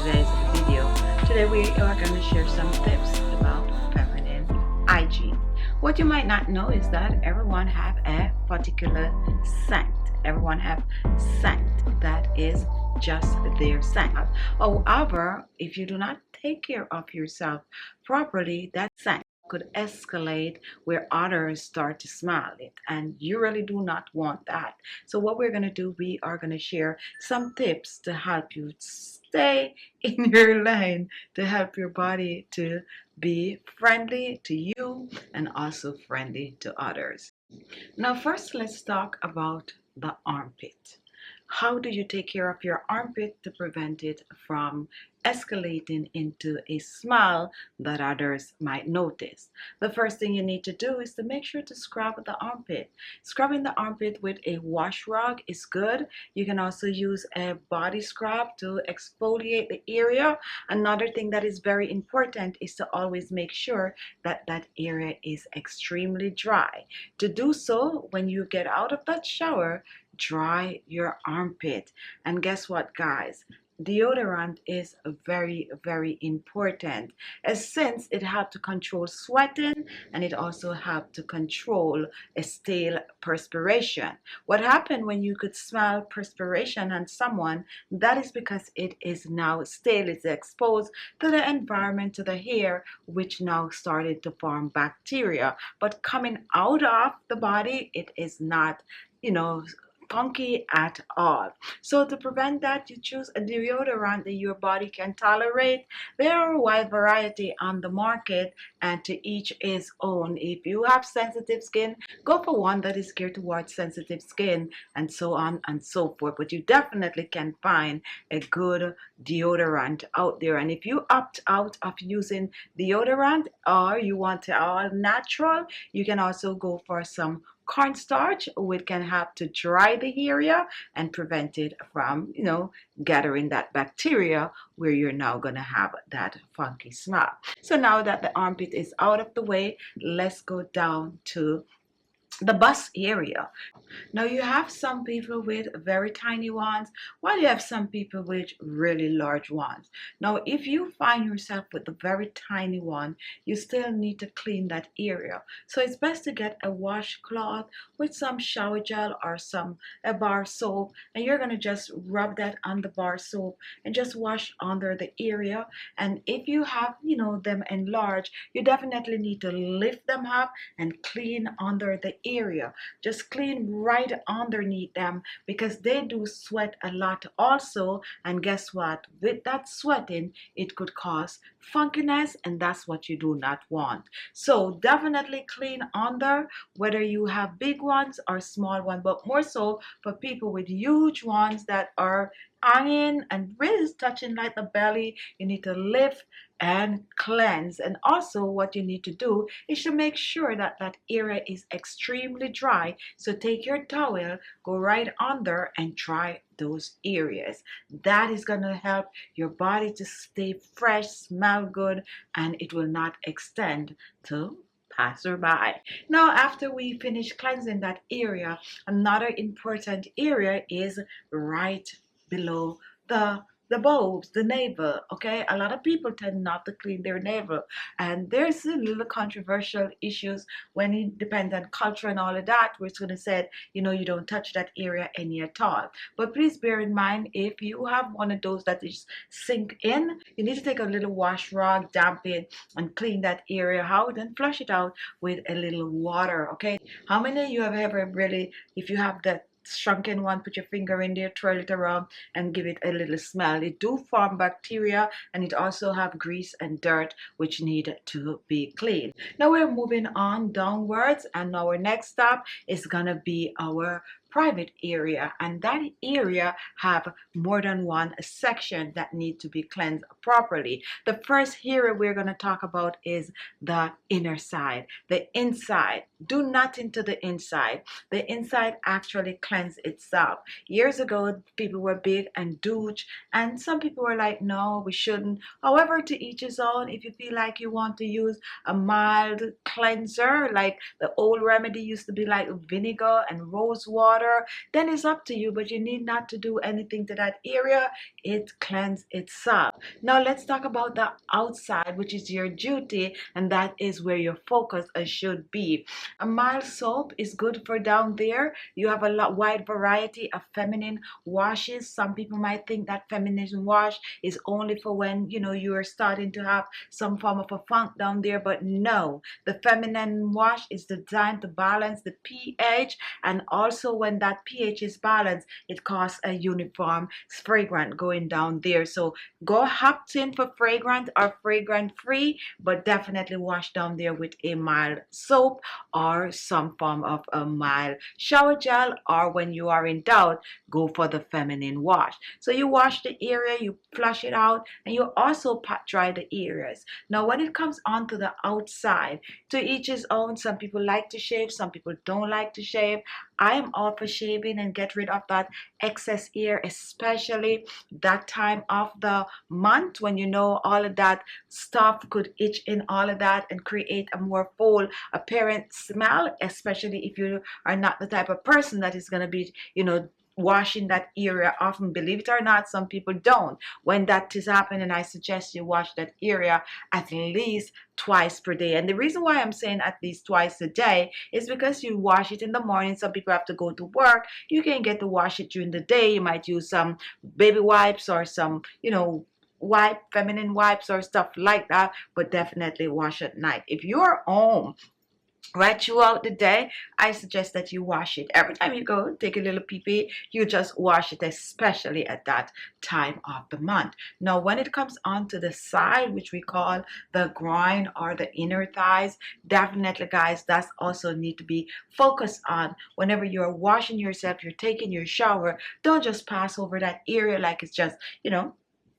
today's video. Today we are going to share some tips about feminine hygiene. What you might not know is that everyone have a particular scent. Everyone have scent that is just their scent. However, if you do not take care of yourself properly, that scent could escalate where others start to smell it, and you really do not want that. So what we're going to do, we are going to share some tips to help you stay in your lane, to help your body to be friendly to you and also friendly to others. Now first, let's talk about the armpit. How do you take care of your armpit to prevent it from escalating into a smell that others might notice? The first thing you need to do is to make sure to scrub the armpit. Scrubbing the armpit with a wash rag is good. You can also use a body scrub to exfoliate the area. Another thing that is very important is to always make sure that that area is extremely dry. To do so, when you get out of that shower, dry your armpit. And guess what, guys? Deodorant is very, very important, as since it helps to control sweating and it also helps to control a stale perspiration. What happened when you could smell perspiration on someone, that is because it is now stale. It's exposed to the environment, to the hair, which now started to form bacteria. But coming out of the body, it is not, funky at all. So to prevent that, you choose a deodorant that your body can tolerate. There are a wide variety on the market, and to each his own. If you have sensitive skin, go for one that is geared towards sensitive skin, and so on and so forth. But you definitely can find a good deodorant out there. And if you opt out of using deodorant or you want it all natural, you can also go for some cornstarch, which can help to dry the area and prevent it from, gathering that bacteria where you're now going to have that funky smell. So now that the armpit is out of the way, let's go down to the bust area. Now you have some people with very tiny ones, while you have some people with really large ones. Now if you find yourself with the very tiny one, you still need to clean that area. So it's best to get a washcloth with some shower gel or a bar soap, and you're going to just rub that on the bar soap and just wash under the area. And if you have them enlarged, you definitely need to lift them up and clean under the area. Just clean right underneath them, because they do sweat a lot also, and guess what, with that sweating it could cause funkiness, and that's what you do not want. So definitely clean under, whether you have big ones or small ones, but more so for people with huge ones that are hanging and really touching like the belly. You need to lift and cleanse. And also what you need to do is to make sure that that area is extremely dry. So take your towel, go right under and dry those areas. That is going to help your body to stay fresh, smell good, and it will not extend to passerby. Now after we finish cleansing that area, another important area is right below the bulbs, the navel. Okay, a lot of people tend not to clean their navel, and there's a little controversial issues when it depends on culture and all of that, where it's going to say you don't touch that area any at all. But please bear in mind, if you have one of those that is sink in, you need to take a little wash rag, damp it, and clean that area out and flush it out with a little water. Okay, how many of you have ever really, if you have that shrunken one, put your finger in there, twirl it around and give it a little smell? It do form bacteria, and it also have grease and dirt which need to be cleaned. Now we're moving on downwards, and our next stop is gonna be our private area, and that area have more than one section that need to be cleansed properly. The first area we're going to talk about is the inner side, the inside. Do nothing to the inside. The inside actually cleanse itself. Years ago, people were big and douche, and some people were like, no, we shouldn't. However, to each his own. If you feel like you want to use a mild cleanser, like the old remedy used to be like vinegar and rose water, water, then it's up to you, but you need not to do anything to that area. It cleanses itself. Now let's talk about the outside, which is your duty, and that is where your focus should be. A mild soap is good for down there. You have a wide variety of feminine washes. Some people might think that feminine wash is only for when you're starting to have some form of a funk down there, but no, the feminine wash is designed to balance the pH, and also when that pH is balanced, it causes a uniform fragrance going down there. So go opt in for fragrant or fragrant free, but definitely wash down there with a mild soap or some form of a mild shower gel, or when you are in doubt, go for the feminine wash. So you wash the area, you flush it out, and you also pat dry the areas. Now when it comes on to the outside, to each his own. Some people like to shave, some people don't like to shave. I am all for shaving and get rid of that excess hair, especially that time of the month when all of that stuff could itch in all of that and create a more full apparent smell, especially if you are not the type of person that is going to be washing that area often. Believe it or not, some people don't. When that is happening, I suggest you wash that area at least twice per day. And the reason why I'm saying at least twice a day is because you wash it in the morning. Some people have to go to work. You can get to wash it during the day. You might use some baby wipes or some feminine wipes or stuff like that, but definitely wash at night. If you're home right throughout the day, I suggest that you wash it. Every time you go take a little pee-pee, you just wash it, especially at that time of the month. Now when it comes on to the side, which we call the groin or the inner thighs, definitely guys, that's also need to be focused on. Whenever you're washing yourself, you're taking your shower, don't just pass over that area like it's just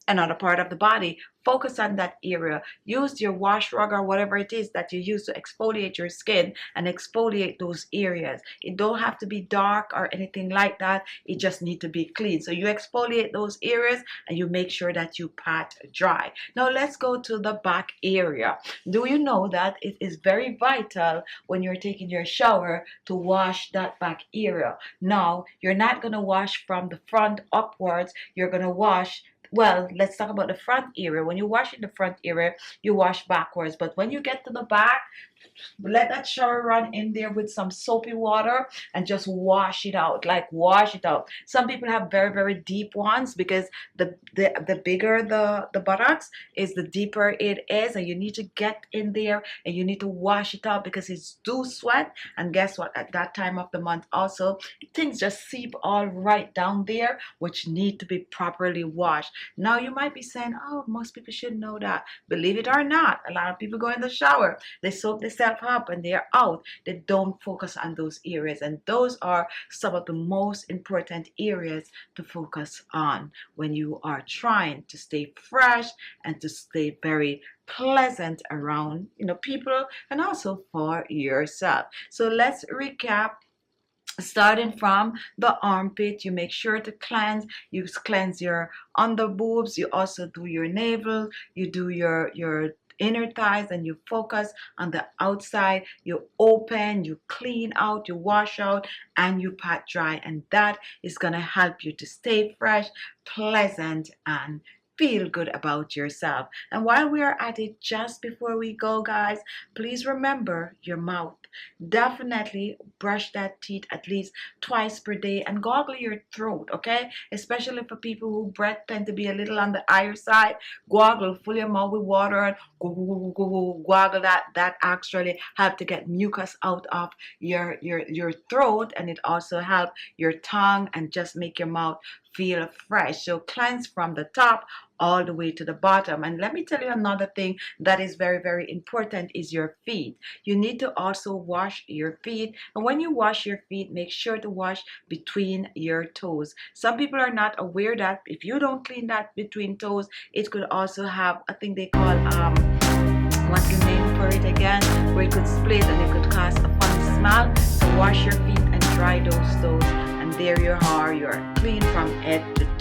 another part of the body. Focus on that area. Use your wash rag or whatever it is that you use to exfoliate your skin and exfoliate those areas. It don't have to be dark or anything like that. It just need to be clean. So you exfoliate those areas and you make sure that you pat dry. Now let's go to the back area. Do you know that it is very vital when you're taking your shower to wash that back area? Now you're not going to wash from the front upwards. You're going to wash, well, let's talk about the front area. When you wash in the front area, you wash backwards. But when you get to the back, let that shower run in there with some soapy water and just wash it out. Like wash it out. Some people have very, very deep ones because the bigger the buttocks is, the deeper it is, and you need to get in there and you need to wash it out because it's do sweat. And guess what? At that time of the month also, things just seep all right down there, which need to be properly washed. Now you might be saying, oh, most people should know that. Believe it or not, a lot of people go in the shower, they soak themselves up and they're out. They don't focus on those areas, and those are some of the most important areas to focus on when you are trying to stay fresh and to stay very pleasant around people and also for yourself. So let's recap. Starting from the armpit, you make sure to cleanse. You cleanse your under boobs. You also do your navel. You do your inner thighs, and you focus on the outside. You open, you clean out, you wash out, and you pat dry. And that is going to help you to stay fresh, pleasant, and feel good about yourself. And while we are at it, just before we go, guys, please remember your mouth. Definitely brush that teeth at least twice per day and gargle your throat, okay? Especially for people who breath tend to be a little on the higher side. Gargle, fill your mouth with water and gargle that. That actually help to get mucus out of your throat, and it also help your tongue and just make your mouth feel fresh. So cleanse from the top all the way to the bottom. And let me tell you another thing that is very, very important is your feet. You need to also wash your feet. And when you wash your feet, make sure to wash between your toes. Some people are not aware that if you don't clean that between toes, it could also have a thing they call what's the name for it again, where it could split and it could cause a funny smell. So wash your feet and dry those toes, and there you are, you're clean from head to toe.